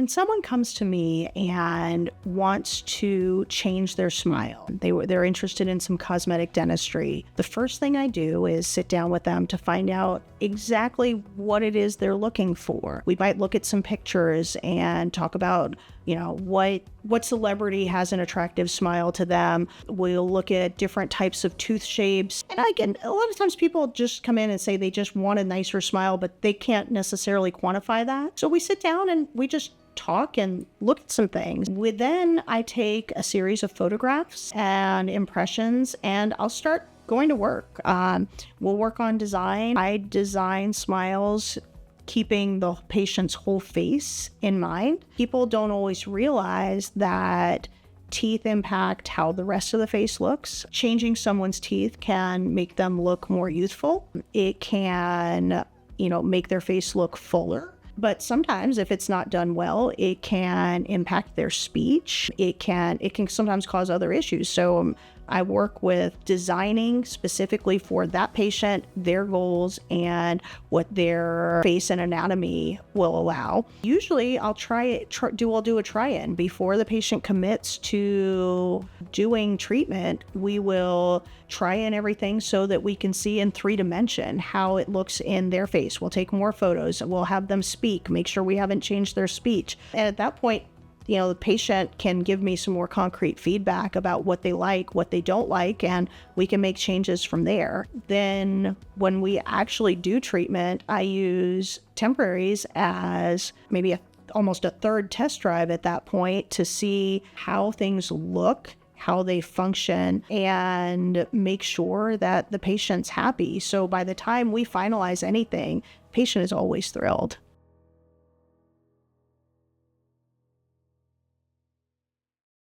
when someone comes to me and wants to change their smile, they're interested in some cosmetic dentistry, the first thing I do is sit down with them to find out exactly what it is they're looking for. We might look at some pictures and talk about, what celebrity has an attractive smile to them. We'll look at different types of tooth shapes. And again, a lot of times people just come in and say they just want a nicer smile, but they can't necessarily quantify that. So we sit down and we just talk and look at some things. Then I take a series of photographs and impressions, and I'll start going to work. We'll work on design. I design smiles keeping the patient's whole face in mind. People don't always realize that teeth impact how the rest of the face looks. Changing someone's teeth can make them look more youthful. It can, make their face look fuller. But sometimes if it's not done well, it can impact their speech. It can sometimes cause other issues. So I work with designing specifically for that patient, their goals, and what their face and anatomy will allow. Usually I'll do a try-in before the patient commits to doing treatment. We will try in everything so that we can see in 3D how it looks in their face. We'll take more photos. We'll have them speak, make sure we haven't changed their speech. And at that point, the patient can give me some more concrete feedback about what they like, what they don't like, and we can make changes from there. Then when we actually do treatment, I use temporaries as maybe almost a third test drive at that point to see how things look, how they function, and make sure that the patient's happy. So by the time we finalize anything, the patient is always thrilled.